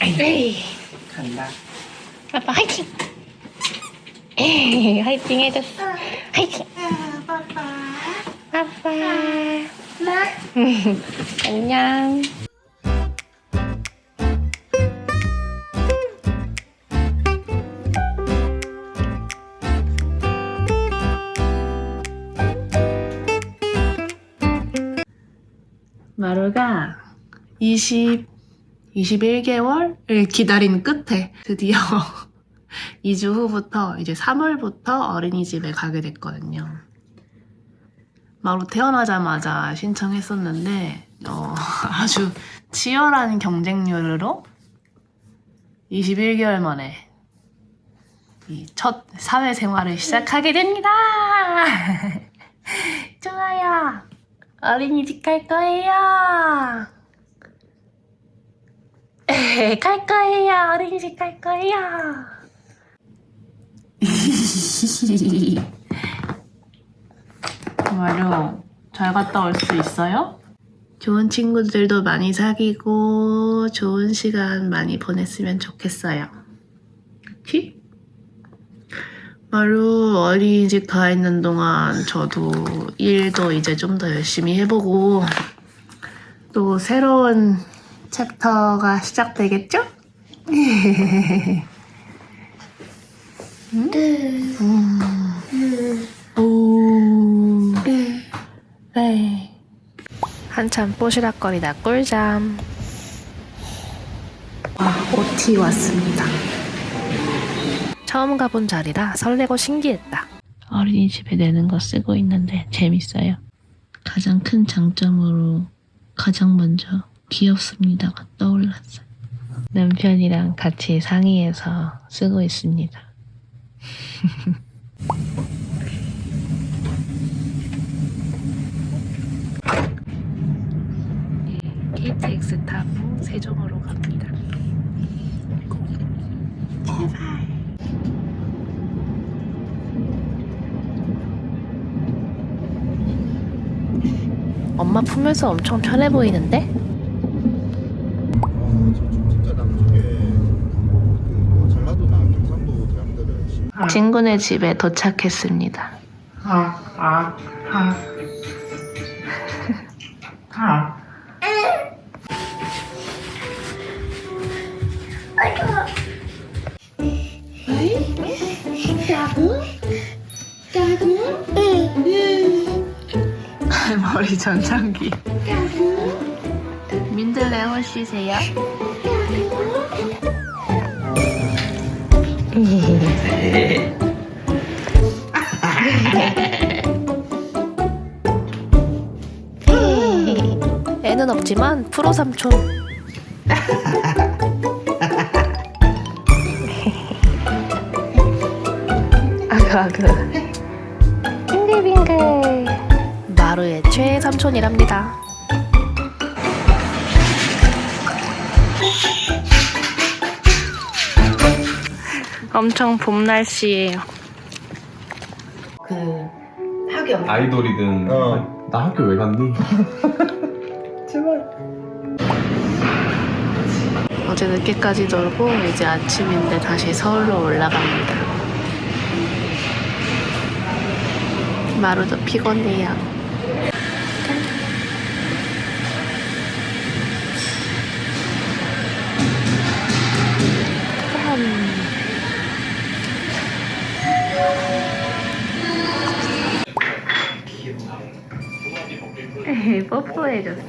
에이. 간다. 아빠 화이팅! 에이, 화이팅 해줬어. 화이팅! 빠빠. 아빠. 나. 안녕. 마루가 21개월을 기다린 끝에 드디어 2주 후부터 이제 3월부터 어린이집에 가게 됐거든요. 마루 태어나자마자 신청했었는데 아주 치열한 경쟁률로 21개월 만에 이 첫 사회생활을 시작하게 됩니다. 좋아요. 어린이집 갈 거예요. 갈 거예요. 어린이집 갈 거예요. 마루, 잘 갔다 올 수 있어요? 좋은 친구들도 많이 사귀고 좋은 시간 많이 보냈으면 좋겠어요. 그치? 마루 어린이집 가 있는 동안 저도 일도 이제 좀 더 열심히 해보고 또 새로운 챕터가 시작되겠죠? 오. 네. 한참 뽀시락거리다 꿀잠. OT 왔습니다. 처음 가본 자리라 설레고 신기했다. 어린이집에 내는 거 쓰고 있는데 재밌어요. 가장 큰 장점으로 가장 먼저 귀엽습니다가 떠올랐어요. 남편이랑 같이 상의해서 쓰고 있습니다. KTX 타고 세종으로 갑니다. 엄마 품에서 엄청 편해 보이는데? 진짜 남쪽에 그 전라도나 경상도 대학들은 친구네 집에 도착했습니다. 머리 전장기. 민들레 호시세요? 애는 없지만 프로 삼촌. 아그 빙글빙글. 마루의 최애 삼촌이랍니다. 엄청 봄 날씨예요. 그 학교. 아이돌이든 나 학교 왜 갔니? 어제 늦게까지 놀고 이제 아침인데 다시 서울로 올라갑니다. 마루도 피곤해요. 뽀뽀해줬어.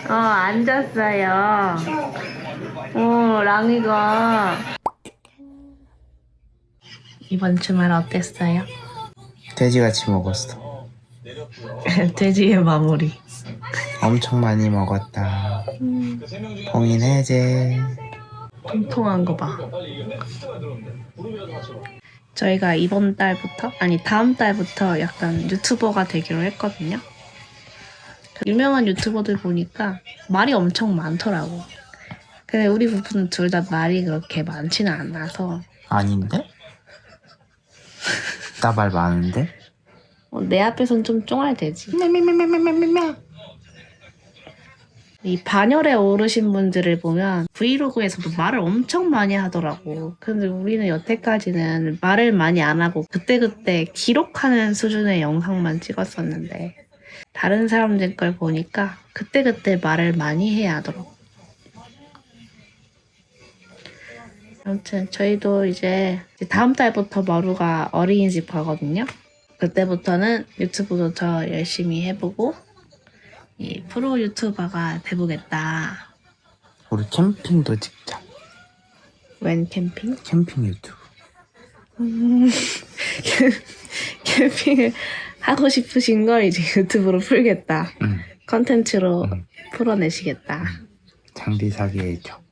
앉았어요. 랑이가. 이번 주말 어땠어요? 돼지같이 먹었어. 돼지의 마무리. 엄청 많이 먹었다. 봉인 해제. 통통한 거 봐. 저희가 이번 달부터, 아니 다음 달부터 약간 유튜버가 되기로 했거든요. 유명한 유튜버들 보니까 말이 엄청 많더라고. 근데 우리 부부는 둘 다 말이 그렇게 많지는 않아서 아닌데? 나 말 많은데? 내 앞에선 좀 쫑알대지. 이 반열에 오르신 분들을 보면 브이로그에서도 말을 엄청 많이 하더라고. 근데 우리는 여태까지는 말을 많이 안 하고 그때그때 기록하는 수준의 영상만 찍었었는데 다른 사람들 걸 보니까 그때그때 말을 많이 해야 하더라고. 아무튼 저희도 이제 다음 달부터 마루가 어린이집 가거든요. 그때부터는 유튜브도 더 열심히 해보고 이 프로 유튜버가 돼보겠다. 우리 캠핑도 찍자. 웬 캠핑? 캠핑 유튜브. 캠핑을 하고 싶으신 걸 이제 유튜브로 풀겠다. 응. 컨텐츠로 풀어내시겠다. 장비 사기 해줘.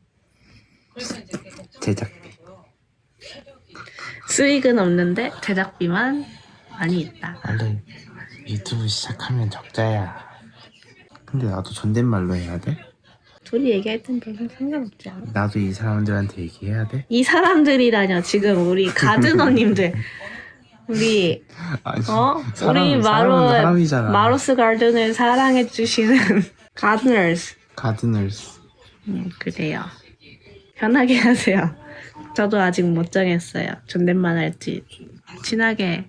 제작비. 수익은 없는데 제작비만 많이 있다. 원래 유튜브 시작하면 적자야. 근데 나도 존댓말로 해야 돼? 둘이 얘기할 땐 별로 상관없지 않아. 나도 이 사람들한테 얘기해야 돼? 이 사람들이라뇨. 지금 우리 가드너님들. 우리 아니, 우리 사람은 사람이잖아. 마루스 가든을 사랑해주시는 가드너스. 가드너스. 그래요. 편하게 하세요. 저도 아직 못 정했어요. 존댓말 할지 친하게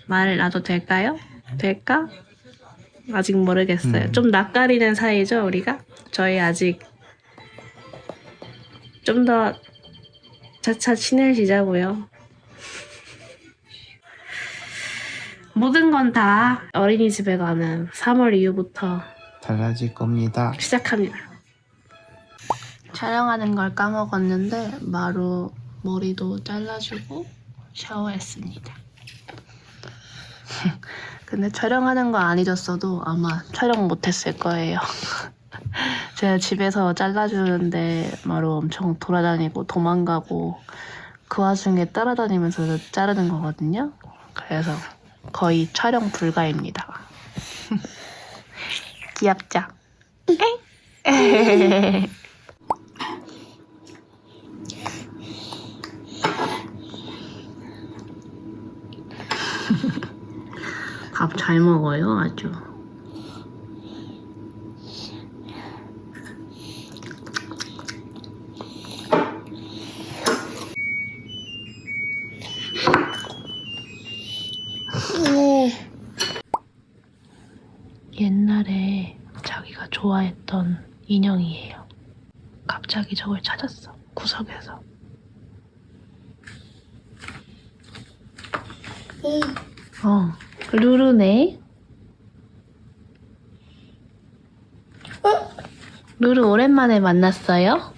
말 놔도 될까요? 될까? 아직 모르겠어요. 좀 낯가리는 사이죠, 우리가? 저희 아직 좀 더 차차 친해지자고요. 모든 건 다 어린이집에 가는 3월 이후부터 달라질 겁니다. 시작합니다. 촬영하는 걸 까먹었는데 마루 머리도 잘라주고 샤워했습니다. 근데 촬영하는 거 안 잊었어도 아마 촬영 못했을 거예요. 제가 집에서 잘라주는데 마루 엄청 돌아다니고 도망가고 그 와중에 따라다니면서 자르는 거거든요. 그래서 거의 촬영 불가입니다. 귀엽죠? 밥 잘 먹어요, 아주. 옛날에 자기가 좋아했던 인형이에요. 갑자기 저걸 찾았어, 구석에서. 루루네. 루루 오랜만에 만났어요?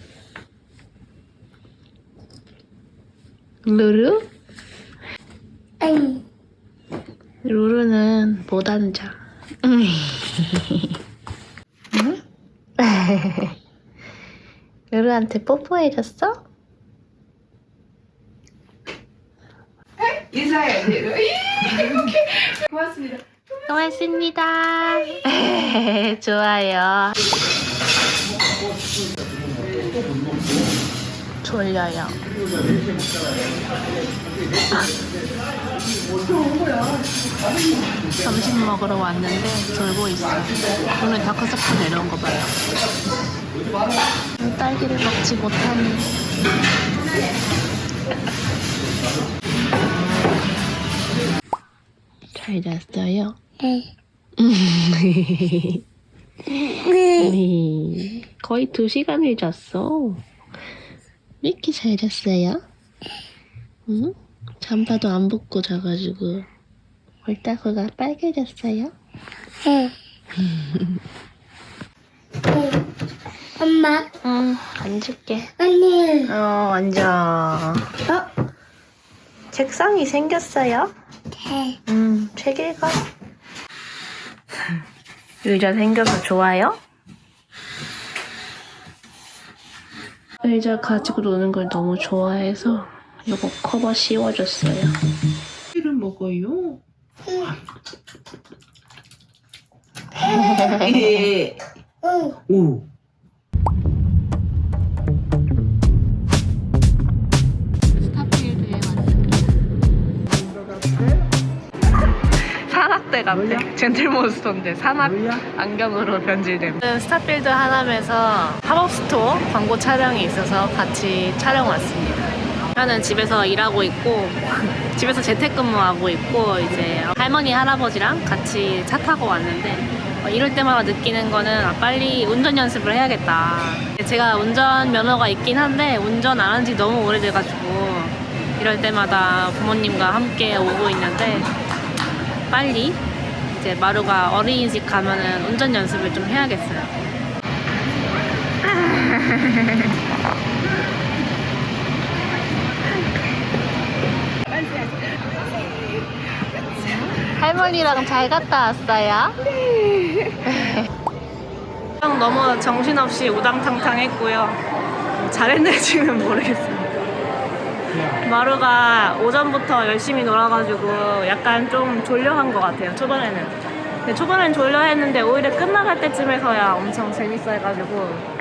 루루? 루루는 못 앉아. 응? 루루한테 뽀뽀해줬어? 인사해야지. 이렇게. 고맙습니다. 고맙습니다. 좋아요. 졸려요. 점심 먹으러 왔는데 졸고 있어. 오늘 다크서클 내려온 거 봐요. 딸기를 먹지 못하니. 잘 잤어요? 네. 거의 2시간을 잤어. 왜 이렇게 잘 잤어요? 응? 잠바도 안 벗고 자가지고 얼다구가 빨개졌어요? 응. 엄마. 응, 앉을게. 언니. 앉아. 책상이 생겼어요? 네. 책 읽어. 의자 생겨서 좋아요? 의자 가지고 노는 걸 너무 좋아해서 이거 커버 씌워줬어요. 이를 먹어요. 응. 오. 같아. 젠틀몬스터인데 산악 안경으로 변질됨. 스타필드 하남에서 팝업 스토어 광고 촬영이 있어서 같이 촬영 왔습니다. 저는 집에서 일하고 있고 집에서 재택근무하고 있고 이제 할머니 할아버지랑 같이 차 타고 왔는데 이럴 때마다 느끼는 거는 빨리 운전 연습을 해야겠다. 제가 운전 면허가 있긴 한데 운전 안 한 지 너무 오래돼가지고 이럴 때마다 부모님과 함께 오고 있는데 빨리 이제 마루가 어린이집 가면은 운전 연습을 좀 해야겠어요. 할머니랑 잘 갔다 왔어요? 네. 너무 정신없이 우당탕탕 했고요. 잘했는지는 모르겠습니다. 마루가 오전부터 열심히 놀아가지고 약간 좀 졸려한 것 같아요, 초반에는. 근데 초반엔 졸려했는데 오히려 끝나갈 때쯤에서야 엄청 재밌어해가지고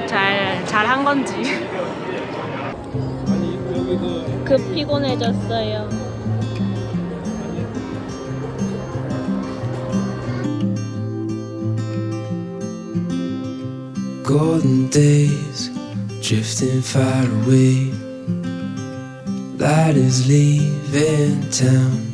잘한 건지. 급 피곤해졌어요. Golden days drifting far away. Light is leaving town.